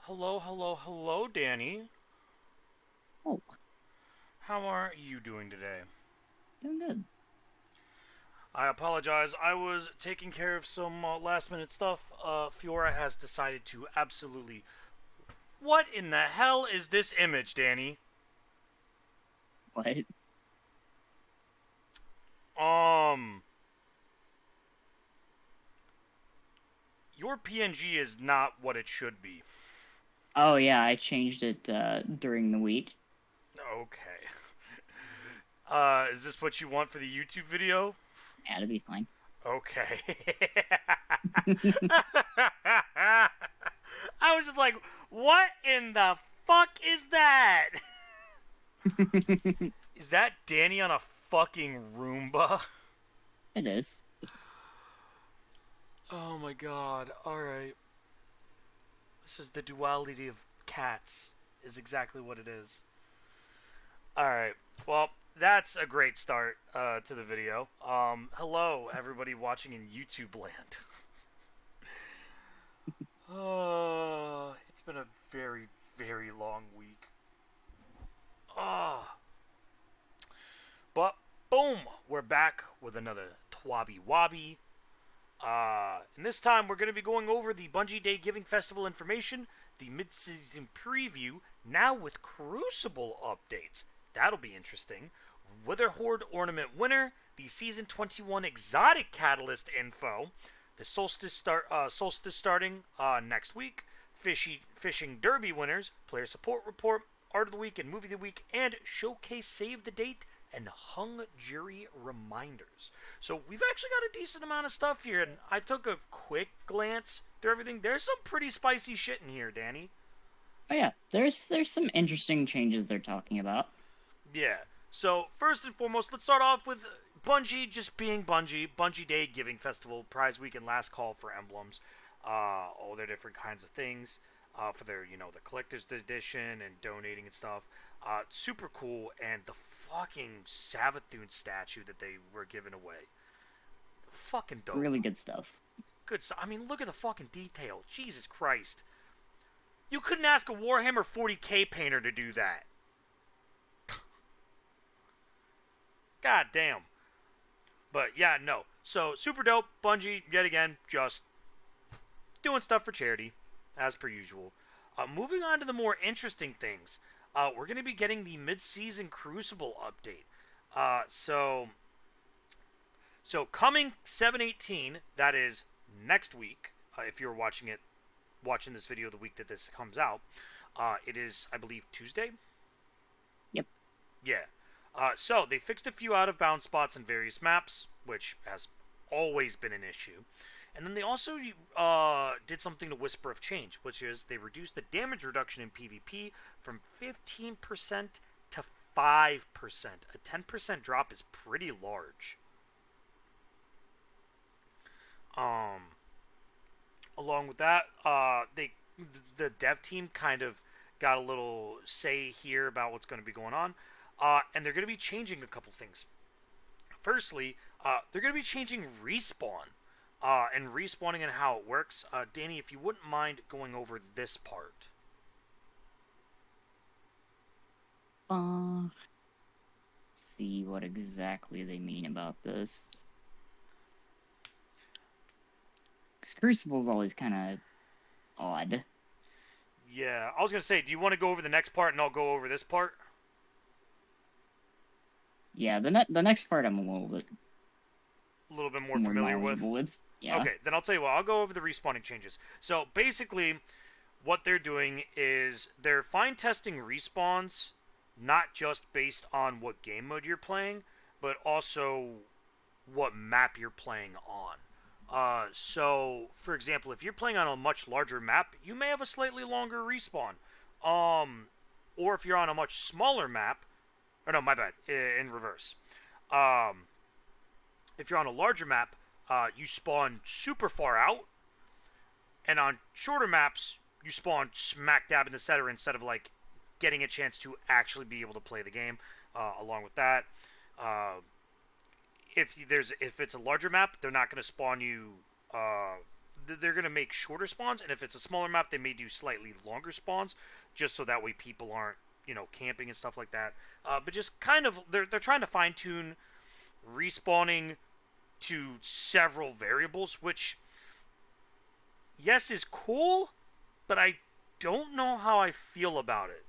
Hello, hello, hello, Danny. Oh, How are you doing today? doing good. I apologize. I was taking care of some last minute stuff. Fiora has decided to absolutely. What in the hell is this image, Danny? What? Um, your PNG is not what it should be. Oh yeah, I changed it during the week. Okay. Is this what you want for the YouTube video? Yeah, it'll be fine. Okay. I was just like, what in the fuck is that? Is that Danny on a fucking Roomba? It is. Oh my god. Alright. This is the duality of cats, is exactly what it is. Alright. Well, that's a great start to the video. Hello, everybody watching in YouTube land. It's been a very, very long week. Ah. But, boom! We're back with another TWAB Wobby. And this time we're going to be going over the Bungie Day Giving Festival information, the mid-season preview, now with Crucible updates. That'll be interesting. Wither Horde Ornament winner, the Season 21 Exotic Catalyst info, the Solstice starting next week, Fishing Derby winners, player support report, Art of the Week and Movie of the Week, and Showcase Save the Date and hung jury reminders. So we've actually got a decent amount of stuff here, and I took a quick glance through everything. There's some pretty spicy shit in here, Danny. Oh yeah, there's some interesting changes they're talking about. Yeah. So first and foremost, let's start off with Bungie just being Bungie. Bungie Day Giving Festival, Prize Week, and Last Call for emblems. All their different kinds of things. For their, the collector's edition and donating and stuff. Super cool, and the fucking Savathun statue that they were giving away. Fucking dope. Really good stuff. Good stuff. I mean, look at the fucking detail. Jesus Christ. You couldn't ask a Warhammer 40k painter to do that. God damn. But yeah, no. So, super dope. Bungie, yet again, just doing stuff for charity, as per usual. Moving on to the more interesting things. We're going to be getting the mid-season Crucible update. So coming 7/18, that is next week. If you're watching this video the week that this comes out, it is, I believe, Tuesday. Yep. Yeah. So they fixed a few out-of-bounds spots in various maps, which has always been an issue. And then they also did something to Whisper of Change, which is they reduced the damage reduction in PvP from 15% to 5%. A 10% drop is pretty large. Um, Along with that, the dev team kind of got a little say here about what's going to be going on, and they're going to be changing a couple things. Firstly, they're going to be changing respawn and respawning and how it works. Danny, if you wouldn't mind going over this part. Let's see what exactly they mean about this. 'Cause Crucible's always kind of odd. Yeah, I was going to say, do you want to go over the next part and I'll go over this part? Yeah, the next part I'm A little bit more more familiar with. knowledgeable with. Yeah. Okay, then I'll tell you what, I'll go over the respawning changes. So basically, what they're doing is they're fine testing respawns, not just based on what game mode you're playing, but also what map you're playing on. So, for example, if you're playing on a much larger map, you may have a slightly longer respawn. Or if you're on a much smaller map, or no, my bad, in reverse. Um, if you're on a larger map, you spawn super far out, and on shorter maps, you spawn smack dab in the center instead of like getting a chance to actually be able to play the game. Along with that, uh, if it's a larger map, they're not going to spawn you. they're going to make shorter spawns, and if it's a smaller map, they may do slightly longer spawns, just so that way people aren't, camping and stuff like that. But just kind of, they're trying to fine tune respawning to several variables, which, yes, is cool, but I don't know how I feel about it.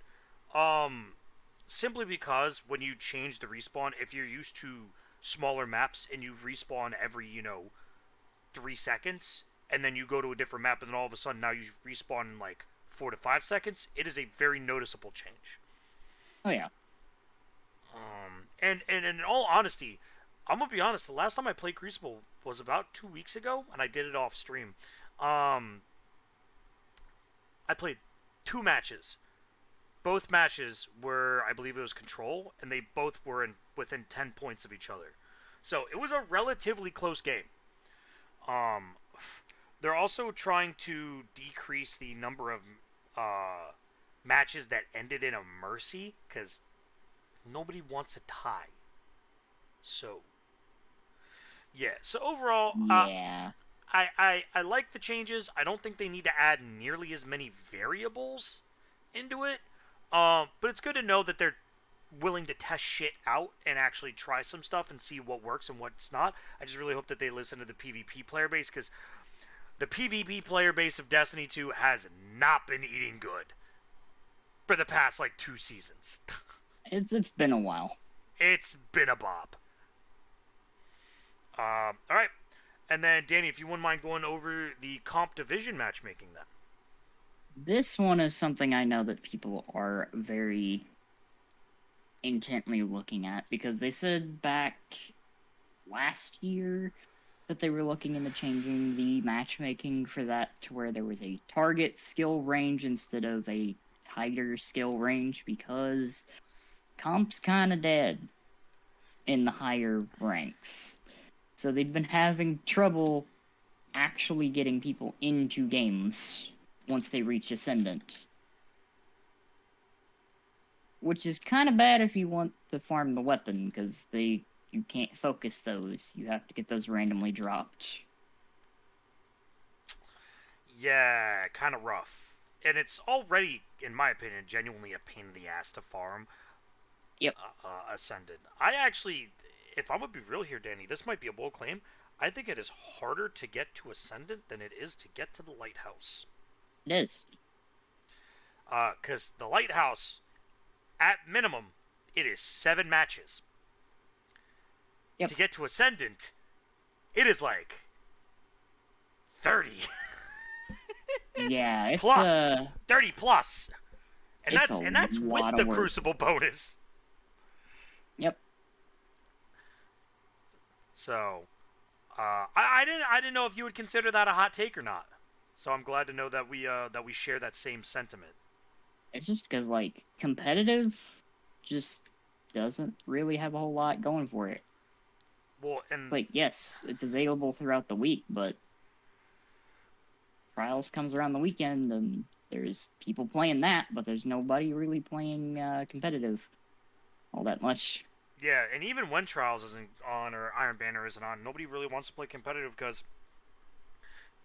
Simply because when you change the respawn, if you're used to smaller maps and you respawn every, 3 seconds, and then you go to a different map, and then all of a sudden now you respawn in like 4 to 5 seconds, it is a very noticeable change. Oh yeah. And in all honesty, I'm gonna be honest. The last time I played Crucible was about 2 weeks ago, and I did it off stream. Um, I played 2 matches. Both matches were, I believe it was Control, and they both were within 10 points of each other. So it was a relatively close game. Um, they're also trying to decrease the number of matches that ended in a mercy, because nobody wants a tie. So, yeah. So overall, Yeah. I like the changes. I don't think they need to add nearly as many variables into it. But it's good to know that they're willing to test shit out and actually try some stuff and see what works and what's not. I just really hope that they listen to the PvP player base, because the PvP player base of Destiny 2 has not been eating good for the past, like, 2 seasons. It's been a while. It's been a bob. Alright. And then, Danny, if you wouldn't mind going over the comp division matchmaking then. This one is something I know that people are very intently looking at, because they said back last year that they were looking into changing the matchmaking for that to where there was a target skill range instead of a tighter skill range, because comp's kind of dead in the higher ranks. So they've been having trouble actually getting people into games once they reach Ascendant. Which is kind of bad if you want to farm the weapon, because you can't focus those. You have to get those randomly dropped. Yeah, kind of rough. And it's already, in my opinion, genuinely a pain in the ass to farm. Yep. Ascended. I actually, if I'm gonna be real here, Danny, this might be a bold claim. I think it is harder to get to Ascendant than it is to get to the Lighthouse. It is. Because the Lighthouse, at minimum, it is 7 matches. Yep. To get to Ascendant, it is like 30. Yeah, it's plus 30 plus. And that's with the work. Crucible bonus. Yep. So, I didn't know if you would consider that a hot take or not. So I'm glad to know that we share that same sentiment. It's just because, like, competitive just doesn't really have a whole lot going for it. Well, and like, yes, it's available throughout the week, but Trials comes around the weekend and there's people playing that, but there's nobody really playing competitive all that much. Yeah, and even when Trials isn't on or Iron Banner isn't on, nobody really wants to play competitive because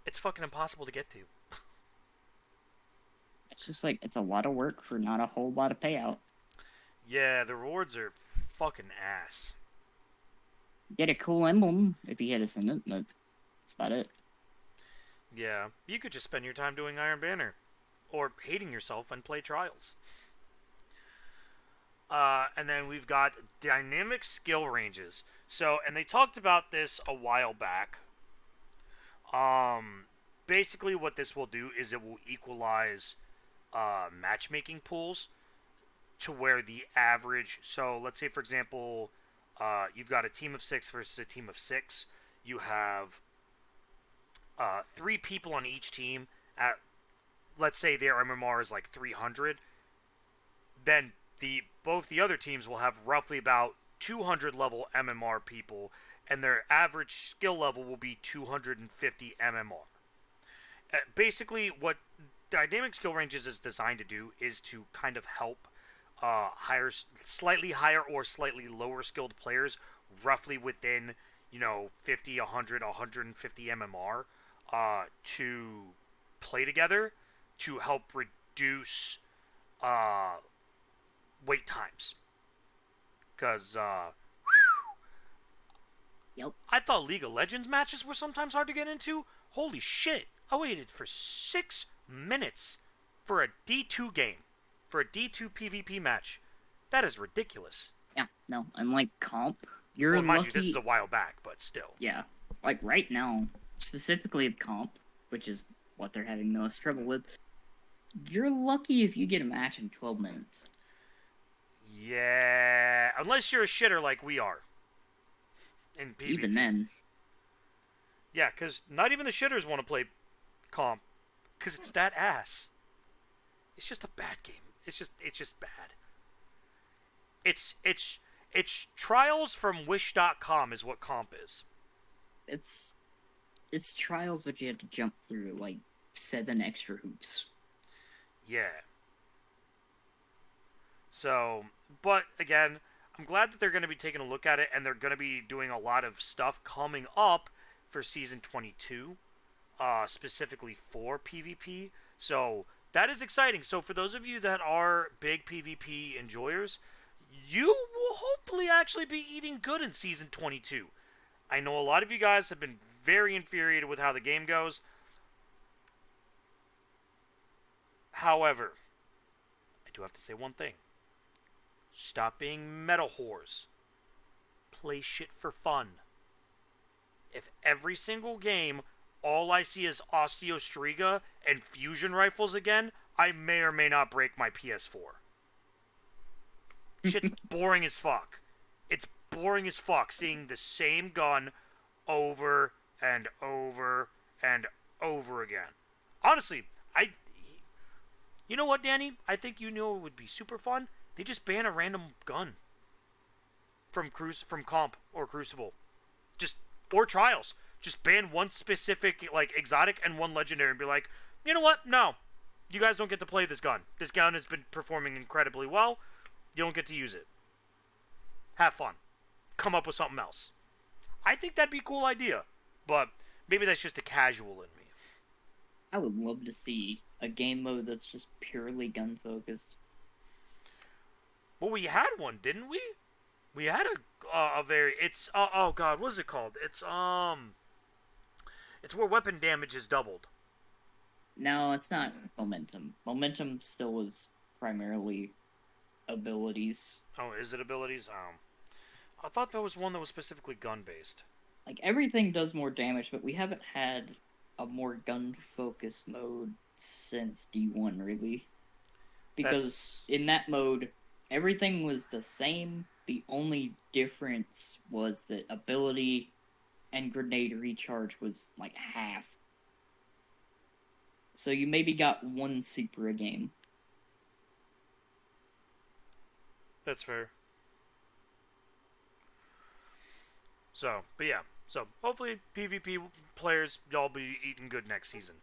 it's fucking impossible to get to. It's just like, it's a lot of work for not a whole lot of payout. Yeah, the rewards are fucking ass. Get a cool emblem if you hit Ascendant, but that's about it. Yeah, you could just spend your time doing Iron Banner. Or hating yourself and play Trials. And then we've got dynamic skill ranges. So, and they talked about this a while back. Basically what this will do is it will equalize matchmaking pools to where the average... So, let's say, for example, you've got a team of 6 versus a team of 6. You have 3 people on each team at, let's say their MMR is like 300, then both the other teams will have roughly about 200 level MMR people, and their average skill level will be 250 MMR. Basically, what dynamic skill ranges is designed to do is to kind of help slightly higher or slightly lower skilled players roughly within 50, 100, 150 MMR to play together to help reduce uh, wait times. Because Yep. I thought League of Legends matches were sometimes hard to get into. Holy shit. I waited for 6 minutes for a D2 game, for a D2 PvP match. That is ridiculous. Yeah. No. And like comp, you're Well, mind you, this is lucky. a while back, but still. Yeah. Like right now, specifically the comp, which is what they're having the most trouble with. You're lucky if you get a match in 12 minutes. Yeah, unless you're a shitter like we are in PvP. Even then. Yeah, because not even the shitters want to play comp, because it's that ass. It's just a bad game. It's just bad. It's trials from Wish.com is what comp is. It's trials, but you have to jump through like 7 extra hoops. Yeah. So, but again, I'm glad that they're going to be taking a look at it, and they're going to be doing a lot of stuff coming up for Season 22, specifically for PvP. So, that is exciting. So, for those of you that are big PvP enjoyers, you will hopefully actually be eating good in Season 22. I know a lot of you guys have been very infuriated with how the game goes. However, I do have to say one thing. Stop being meta whores. Play shit for fun. If every single game all I see is Osteostriga and fusion rifles again, I may or may not break my PS4. Shit's boring as fuck. It's boring as fuck seeing the same gun over and over and over again. Honestly, you know what, Danny? I think you know it would be super fun. They just ban a random gun from comp or Crucible, or trials. Just ban one specific like exotic and one legendary, and be like, you know what? No, you guys don't get to play this gun. This gun has been performing incredibly well. You don't get to use it. Have fun. Come up with something else. I think that'd be a cool idea, but maybe that's just a casual in me. I would love to see a game mode that's just purely gun focused. Well, we had one, didn't we? We had a very oh god, what is it called? It's where weapon damage is doubled. No, it's not momentum. Momentum still is primarily abilities. Oh, is it abilities? I thought there was one that was specifically gun based. Like everything does more damage, but we haven't had a more gun focused mode since D1 really. Because in that mode everything was the same. The only difference was that ability and grenade recharge was like half. So you maybe got one super a game. That's fair. So, but yeah. So, hopefully PvP players, y'all be eating good next season.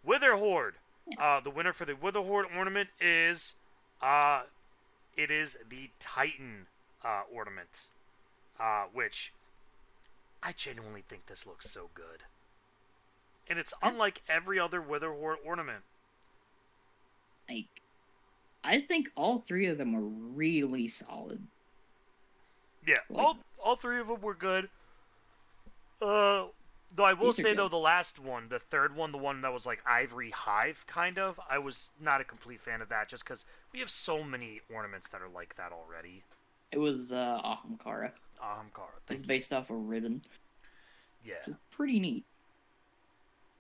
Wither Horde. The winner for the Wither Horde ornament is it is the Titan ornament, which I genuinely think this looks so good. And it's unlike every other Wither Horde ornament. Like, I think all 3 of them are really solid. Yeah, like, all 3 of them were good. Though I will say, though, the last one, the third one, the one that was like Ivory Hive, kind of, I was not a complete fan of that, just because we have so many ornaments that are like that already. It was Ahamkara. Ahamkara. It's based off a ribbon. Yeah. It's pretty neat.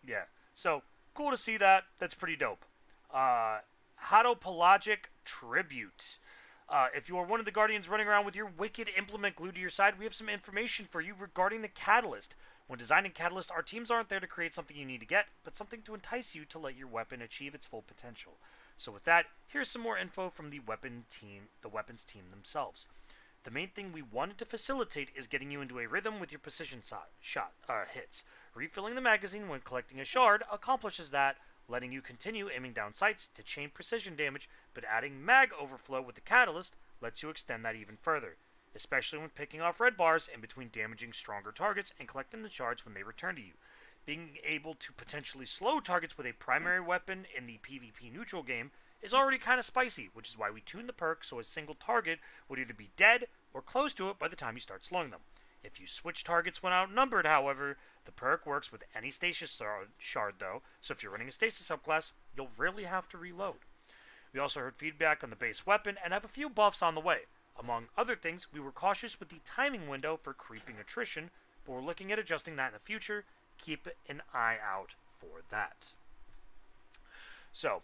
Yeah. So, cool to see that. That's pretty dope. Hadopelagic Tribute. If you are one of the Guardians running around with your wicked implement glued to your side, we have some information for you regarding the Catalyst. When designing Catalyst, our teams aren't there to create something you need to get, but something to entice you to let your weapon achieve its full potential. So with that, here's some more info from the weapons team themselves. The main thing we wanted to facilitate is getting you into a rhythm with your precision hits. Refilling the magazine when collecting a shard accomplishes that, letting you continue aiming down sights to chain precision damage, but adding mag overflow with the Catalyst lets you extend that even further, especially when picking off red bars in between damaging stronger targets and collecting the shards when they return to you. being able to potentially slow targets with a primary weapon in the PvP neutral game is already kind of spicy, which is why we tuned the perk so a single target would either be dead or close to it by the time you start slowing them. If you switch targets when outnumbered, however, the perk works with any stasis shard though, so if you're running a stasis subclass, you'll rarely have to reload. We also heard feedback on the base weapon and have a few buffs on the way. Among other things, we were cautious with the timing window for creeping attrition, but we're looking at adjusting that in the future. Keep an eye out for that. So,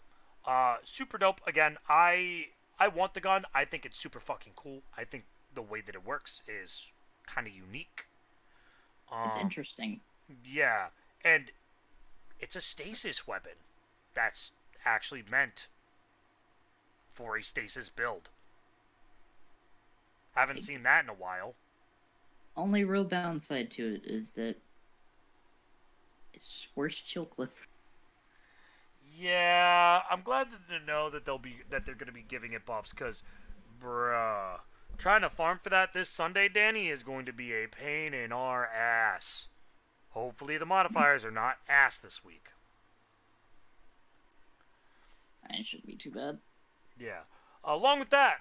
super dope. Again, I want the gun. I think it's super fucking cool. I think the way that it works is kind of unique. It's interesting. Yeah, and it's a stasis weapon that's actually meant for a stasis build. Haven't seen that in a while. Only real downside to it is that it's just worse chill cliff. Yeah, I'm glad to know that they're gonna be giving it buffs, cause, bruh, trying to farm for that this Sunday, Danny, is going to be a pain in our ass. Hopefully the modifiers are not ass this week. It shouldn't be too bad. Yeah. Along with that,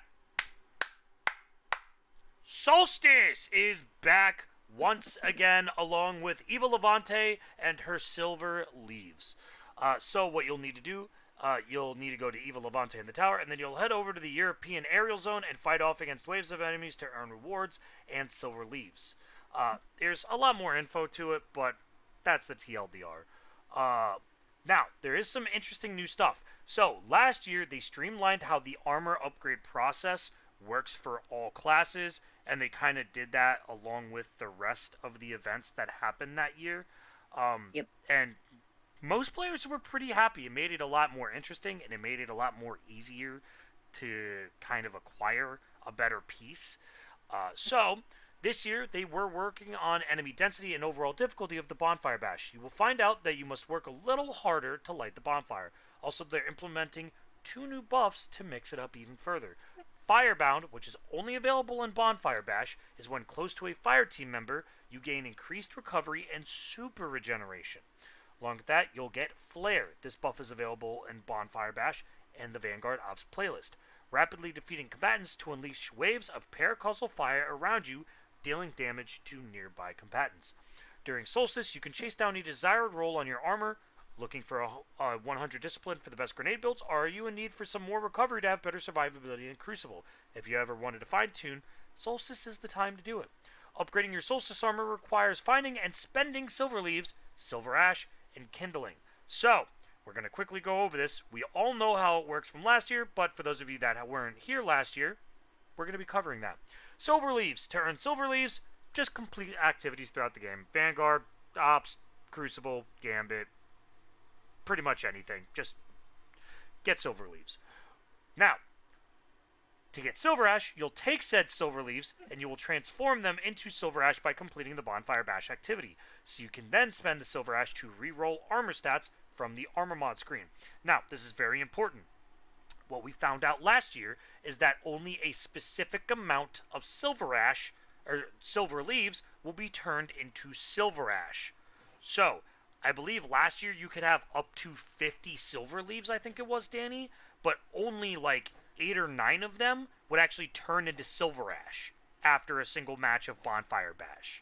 Solstice is back once again, along with Eva Levante and her Silver Leaves. So what you'll need to do, you'll need to go to Eva Levante in the tower, and then you'll head over to the European aerial zone and fight off against waves of enemies to earn rewards and Silver Leaves. There's a lot more info to it, but that's the TLDR. Now, there is some interesting new stuff. So, last year, they streamlined how the armor upgrade process works for all classes, and they kind of did that along with the rest of the events that happened that year. Yep. And most players were pretty happy. It made it a lot more interesting, and it made it a lot more easier to kind of acquire a better piece. So, this year, they were working on enemy density and overall difficulty of the bonfire bash. You will find out that you must work a little harder to light the bonfire. Also, they're implementing 2 new buffs to mix it up even further. Firebound, which is only available in Bonfire Bash, is when close to a fire team member, you gain increased recovery and super regeneration. Along with that, you'll get Flare. This buff is available in Bonfire Bash and the Vanguard Ops playlist. Rapidly defeating combatants to unleash waves of paracausal fire around you, dealing damage to nearby combatants. During Solstice, you can chase down a desired roll on your armor. Looking for a 100 discipline for the best grenade builds, or are you in need for some more recovery to have better survivability in Crucible? If you ever wanted to fine-tune, Solstice is the time to do it. Upgrading your Solstice armor requires finding and spending Silver Leaves, Silver Ash, and Kindling. So, we're going to quickly go over this. We all know how it works from last year, but for those of you that weren't here last year, we're going to be covering that. Silver Leaves. To earn Silver Leaves, just complete activities throughout the game. Vanguard, Ops, Crucible, Gambit, pretty much anything. Just get Silver Leaves. Now, to get Silver Ash, you'll take said Silver Leaves and you will transform them into Silver Ash by completing the Bonfire Bash activity. So you can then spend the Silver Ash to reroll armor stats from the armor mod screen. Now, this is very important. What we found out last year is that only a specific amount of Silver Ash, or Silver Leaves, will be turned into Silver Ash. So, I believe last year you could have up to 50 Silver Leaves, I think it was, Danny, but only like 8 or 9 of them would actually turn into Silver Ash after a single match of Bonfire Bash.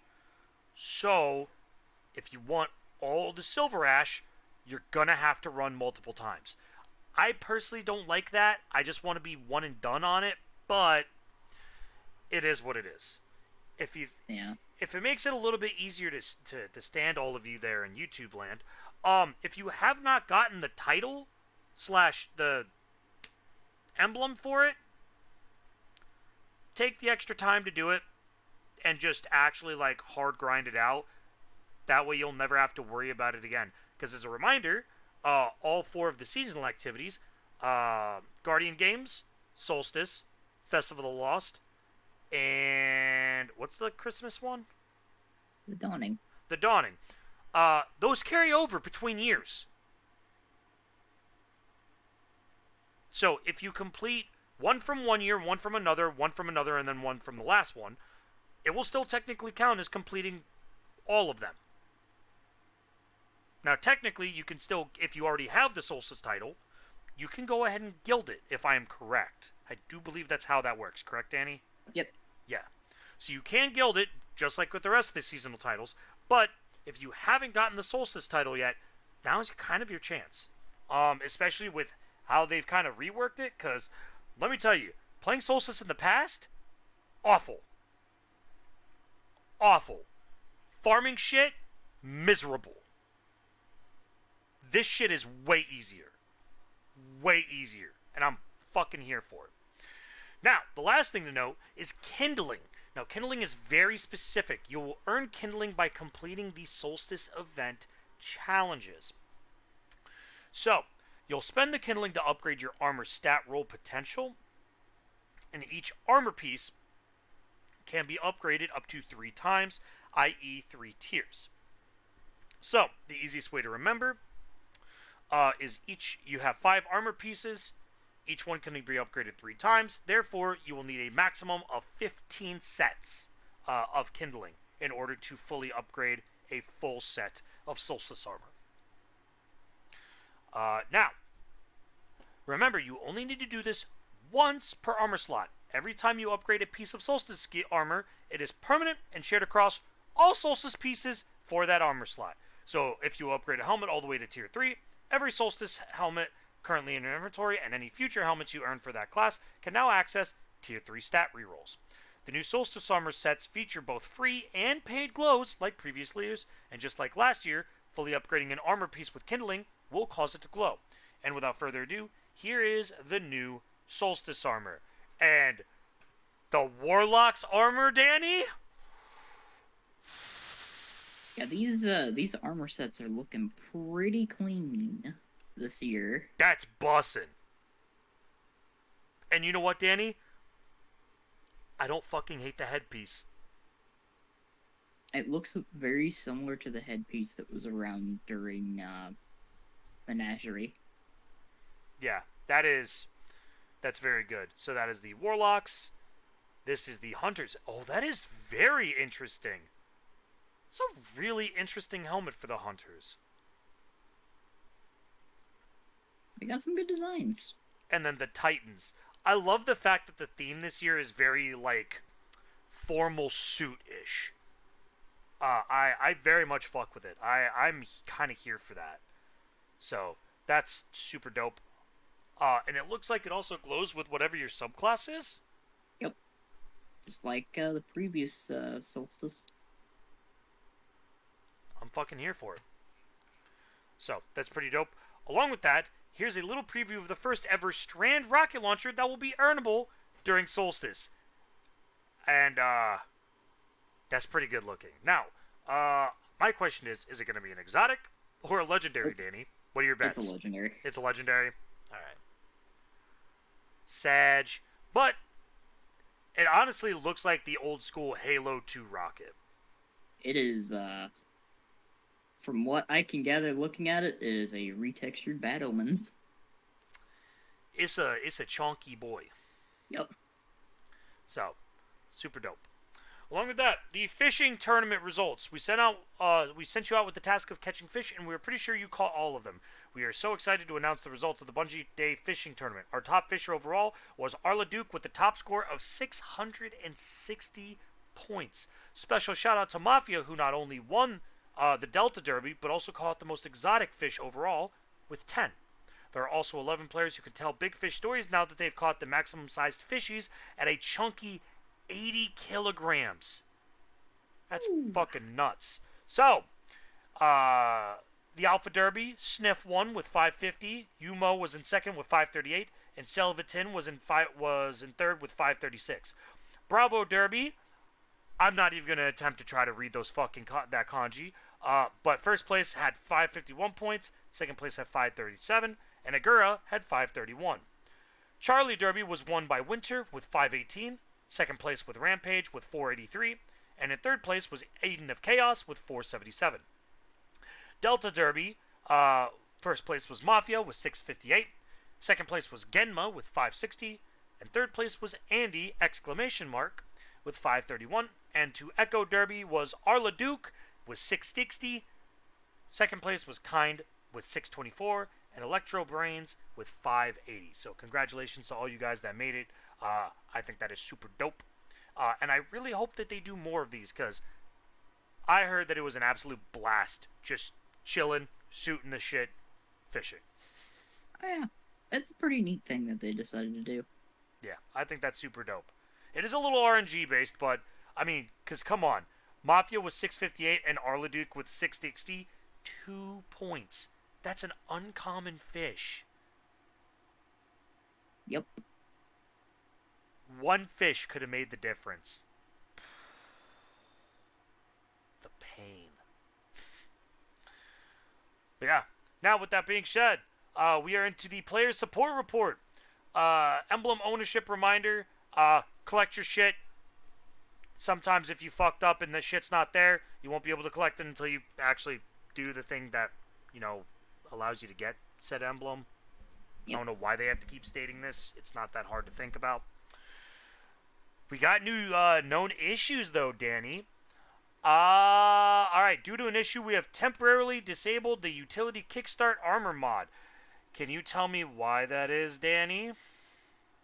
So, if you want all the Silver Ash, you're gonna have to run multiple times. I personally don't like that. I just want to be one and done on it, but it is what it is. If it makes it a little bit easier to stand all of you there in YouTube land, if you have not gotten the title / the emblem for it, take the extra time to do it and just actually like hard grind it out. That way you'll never have to worry about it again. Because as a reminder, all 4 of the seasonal activities, Guardian Games, Solstice, Festival of the Lost, and what's the Christmas one? The Dawning. The Dawning. Those carry over between years. So if you complete one from one year, one from another, and then one from the last one, it will still technically count as completing all of them. Now, technically, you can still, if you already have the Solstice title, you can go ahead and guild it, if I am correct. I do believe that's how that works. Correct, Danny? Yep. Yeah. So you can guild it, just like with the rest of the seasonal titles, but if you haven't gotten the Solstice title yet, now is kind of your chance. Especially with how they've kind of reworked it, because, let me tell you, playing Solstice in the past, awful. Awful. Farming shit, miserable. This shit is way easier. Way easier. And I'm fucking here for it. Now, the last thing to note is kindling. Now, kindling is very specific. You will earn kindling by completing the Solstice event challenges. So, you'll spend the kindling to upgrade your armor stat roll potential, and each armor piece can be upgraded up to 3 times, i.e. 3 tiers. So, the easiest way to remember is you have 5 armor pieces. Each one can be upgraded 3 times. Therefore, you will need a maximum of 15 sets of kindling in order to fully upgrade a full set of Solstice armor. Now, remember, you only need to do this once per armor slot. Every time you upgrade a piece of Solstice armor, it is permanent and shared across all Solstice pieces for that armor slot. So, if you upgrade a helmet all the way to Tier 3, every Solstice helmet currently in your inventory and any future helmets you earn for that class can now access Tier 3 stat rerolls. The new Solstice armor sets feature both free and paid glows like previous years, and just like last year, fully upgrading an armor piece with kindling will cause it to glow. And without further ado, here is the new Solstice armor. And the Warlock's armor, Danny? Yeah, these armor sets are looking pretty clean this year. That's bussin'. And you know what, Danny? I don't fucking hate the headpiece. It looks very similar to the headpiece that was around during Menagerie. Yeah, that's very good. So that is the Warlocks. This is the Hunters. Oh, that is very interesting. It's a really interesting helmet for the Hunters. They got some good designs. And then the Titans. I love the fact that the theme this year is very, like, formal suit-ish. I very much fuck with it. I'm kind of here for that. So, that's super dope. And it looks like it also glows with whatever your subclass is. Yep. Just like the previous Solstice. I'm fucking here for it. So, that's pretty dope. Along with that, here's a little preview of the first ever Strand rocket launcher that will be earnable during Solstice. And, that's pretty good looking. Now, my question is it going to be an exotic or a legendary, Danny? What are your bets? It's a legendary. It's a legendary? Alright. Sag. But, it honestly looks like the old school Halo 2 rocket. It is, from what I can gather looking at it, it is a retextured Bad Omens. It's a chonky boy. Yep. So, super dope. Along with that, the fishing tournament results. We sent you out with the task of catching fish, and we were pretty sure you caught all of them. We are so excited to announce the results of the Bungie Day Fishing Tournament. Our top fisher overall was Arla Duke with the top score of 660 points. Special shout out to Mafia, who not only won the Delta Derby, but also caught the most exotic fish overall with 10. There are also 11 players who can tell big fish stories now that they've caught the maximum sized fishies at a chunky 80 kilograms. That's fucking nuts. So, the Alpha Derby, Sniff won with 550. Yumo was in second with 538, and Selvatin was in third with 536. Bravo Derby, I'm not even gonna attempt to try to read those fucking that kanji. But first place had 551 points, second place had 537, and Agura had 531. Charlie Derby was won by Winter with 518. Second place with Rampage with 483, and in third place was Aiden of Chaos with 477. Delta Derby, first place was Mafia with 658, second place was Genma with 560, and third place was Andy with 531, and to Echo Derby was Arla Duke with 660, Second place was Kind with 624, and Electro Brains with 580. So congratulations to all you guys that made it. I think that is super dope. And I really hope that they do more of these, because I heard that it was an absolute blast. Just chilling, shooting the shit, fishing. Oh, yeah. It's a pretty neat thing that they decided to do. Yeah, I think that's super dope. It is a little RNG based, but, I mean, because come on. Mafia was 658 and Arleduc with 660. 2 points. That's an uncommon fish. Yep. One fish could have made the difference. The pain. But yeah, now with that being said, we are into the player support report. Emblem ownership reminder. Collect your shit. Sometimes if you fucked up and the shit's not there, you won't be able to collect it until you actually do the thing that, allows you to get said emblem. Yep. I don't know why they have to keep stating this. It's not that hard to think about. We got new known issues, though, Danny. Alright, due to an issue, we have temporarily disabled the utility kickstart armor mod. Can you tell me why that is, Danny?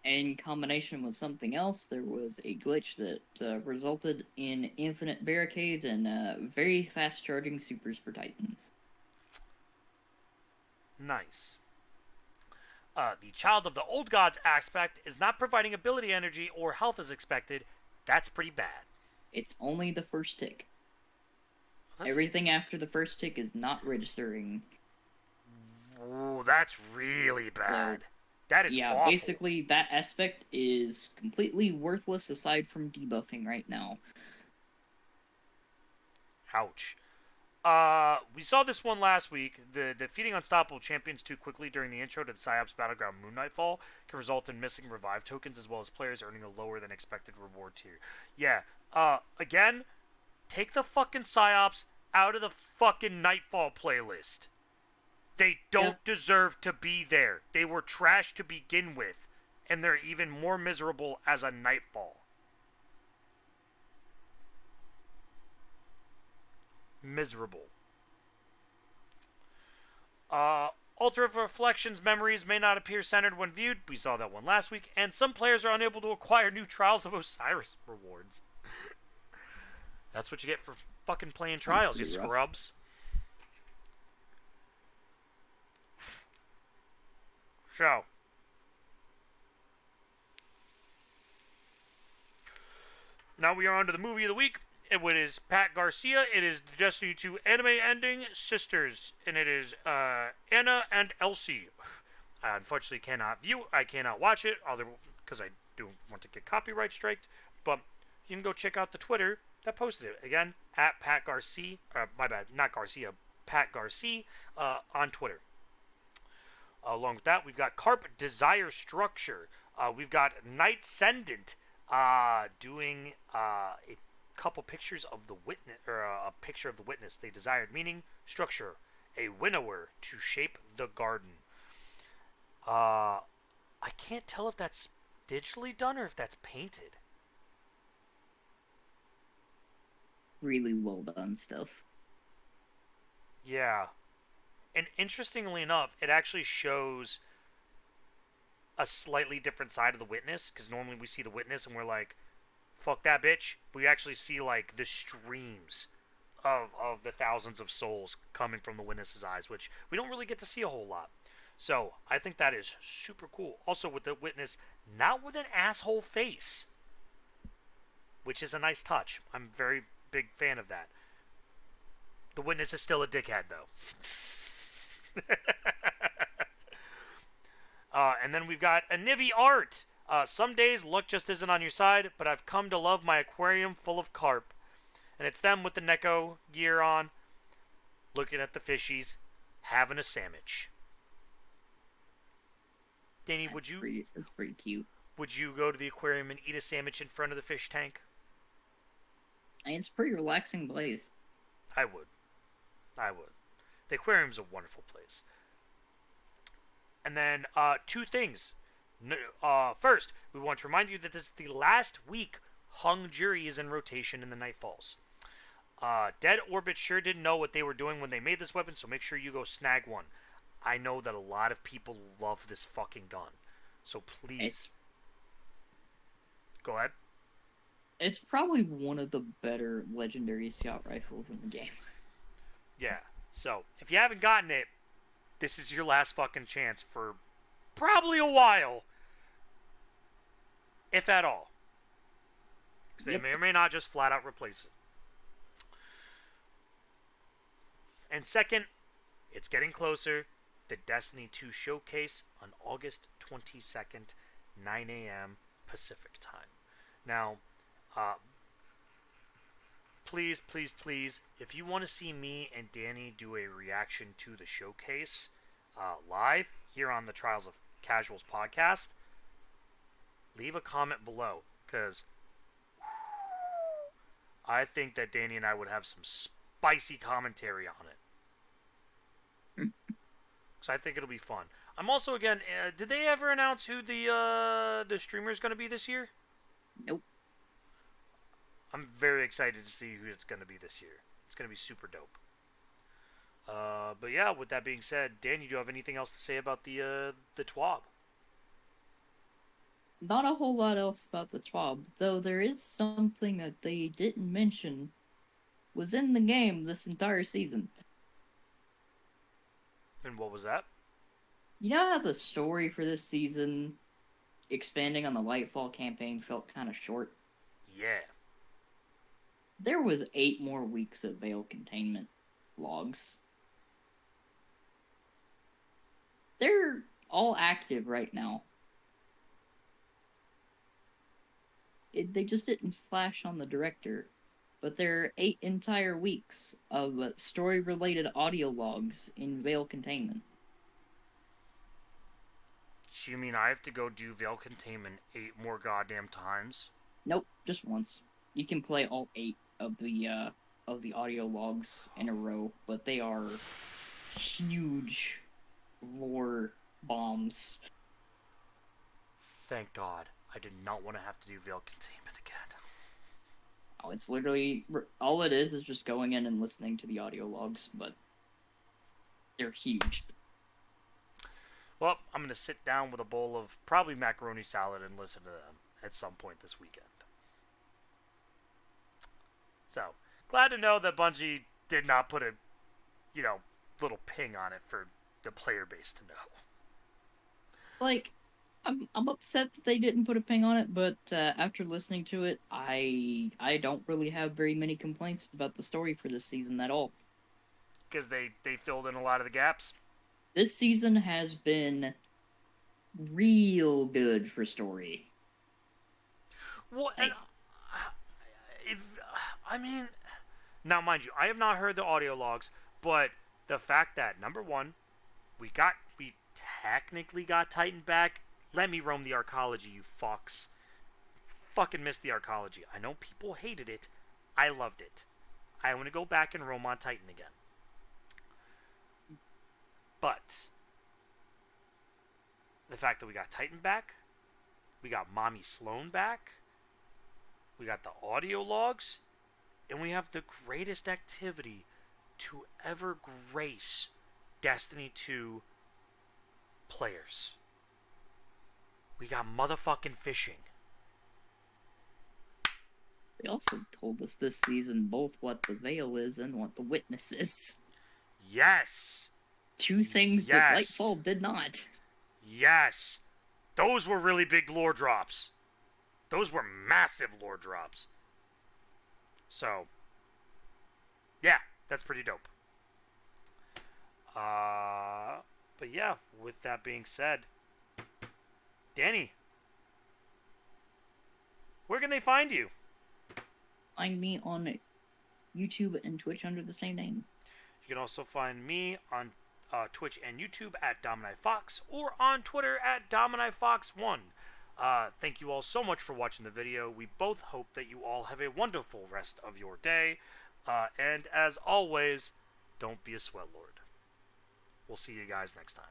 In combination with something else, there was a glitch that resulted in infinite barricades and very fast charging supers for Titans. Nice. The Child of the Old Gods aspect is not providing ability energy or health as expected. That's pretty bad. It's only the first tick. Everything after the first tick is not registering. Ooh, that's really bad. So, that is awful. Basically, that aspect is completely worthless aside from debuffing right now. Ouch. We saw this one last week. The defeating unstoppable champions too quickly during the intro to the PsyOps Battleground Moon Nightfall can result in missing revive tokens as well as players earning a lower than expected reward tier. Yeah. Again, take the fucking PsyOps out of the fucking Nightfall playlist. They don't deserve to be there. They were trash to begin with, and they're even more miserable as a Nightfall. Miserable. Altar of Reflections memories may not appear centered when viewed. We saw that one last week. And some players are unable to acquire new Trials of Osiris rewards. That's what you get for fucking playing Trials, you scrubs. So. Now we are on to the movie of the week. It is Pat Garcia. It is the Destiny 2 anime ending, Sisters. And it is Anna and Elsie. I unfortunately cannot view. I cannot watch it, because I do want to get copyright striked. But you can go check out the Twitter that posted it. Again, at Pat Garcia. My bad, not Garcia. Pat Garcia on Twitter. Along with that, we've got Carp Desire Structure. We've got Night Sendent doing a couple pictures of the witness, or a picture of the witness they desired, meaning structure, a winnower to shape the garden. I can't tell if that's digitally done or if that's painted. Really well done stuff. Yeah. And interestingly enough, it actually shows a slightly different side of the witness, because normally we see the witness and we're like, fuck that bitch. We actually see like the streams of the thousands of souls coming from the witness's eyes, which we don't really get to see a whole lot. So I think that is super cool. Also with the witness not with an asshole face, which is a nice touch. I'm a very big fan of that. The witness is still a dickhead though. And then we've got Anivi Art. Some days luck just isn't on your side, but I've come to love my aquarium full of carp. And it's them with the Neko gear on, looking at the fishies, having a sandwich. Danny, That's pretty cute. Would you go to the aquarium and eat a sandwich in front of the fish tank? It's a pretty relaxing place. I would. The aquarium's a wonderful place. And then, two things. First, we want to remind you that this is the last week Hung Jury is in rotation in the Nightfalls. Dead Orbit sure didn't know what they were doing when they made this weapon, so make sure you go snag one. I know that a lot of people love this fucking gun, so please, It's go ahead. it's probably one of the better legendary scout rifles in the game. Yeah, so if you haven't gotten it, this is your last fucking chance for probably a while, if at all. Because they Yep. may or may not just flat out replace it. And second, it's getting closer. The Destiny 2 showcase on August 22nd, 9 a.m. Pacific time. Now, please, please, please, if you want to see me and Danny do a reaction to the showcase live here on the Trials of Casuals podcast, leave a comment below, because I think that Danny and I would have some spicy commentary on it. So I think it'll be fun. I'm also, again, did they ever announce who the streamer is going to be this year? Nope. I'm very excited to see who it's going to be this year. It's going to be super dope. But yeah, with that being said, Dan, you do have anything else to say about the TWAB? Not a whole lot else about the TWAB, though there is something that they didn't mention was in the game this entire season. And what was that? You know how the story for this season, expanding on the Lightfall campaign, felt kind of short? Yeah. There was 8 more weeks of Veil containment logs. They're all active right now. They just didn't flash on the director, but there are 8 entire weeks of story-related audio logs in Veil containment. So you mean I have to go do Veil Containment 8 more goddamn times? Nope, just once. You can play all 8 of the audio logs in a row, but they are huge lore bombs. Thank God. I did not want to have to do Veil Containment again. Oh, it's literally all it is just going in and listening to the audio logs, but they're huge. Well, I'm going to sit down with a bowl of probably macaroni salad and listen to them at some point this weekend. So, glad to know that Bungie did not put a, little ping on it for the player base to know. It's like, I'm upset that they didn't put a ping on it, but after listening to it, I don't really have very many complaints about the story for this season at all. Because they filled in a lot of the gaps. This season has been real good for story. Well, and now mind you, I have not heard the audio logs, but the fact that number one, we technically got Titan back. Let me roam the arcology, you fucks. Fucking missed the arcology. I know people hated it. I loved it. I want to go back and roam on Titan again. But the fact that we got Titan back, we got Mommy Sloan back, we got the audio logs, and we have the greatest activity to ever grace Destiny 2 players. We got motherfucking fishing. They also told us this season both what the Veil is and what the Witness is. Yes! 2 things that Lightfall did not. Yes! Those were really big lore drops. Those were massive lore drops. So, yeah, that's pretty dope. But yeah, with that being said, Danny, where can they find you? Find me on YouTube and Twitch under the same name. You can also find me on Twitch and YouTube at DominiFox or on Twitter at DominiFox1. Thank you all so much for watching the video. We both hope that you all have a wonderful rest of your day. And as always, don't be a sweatlord. We'll see you guys next time.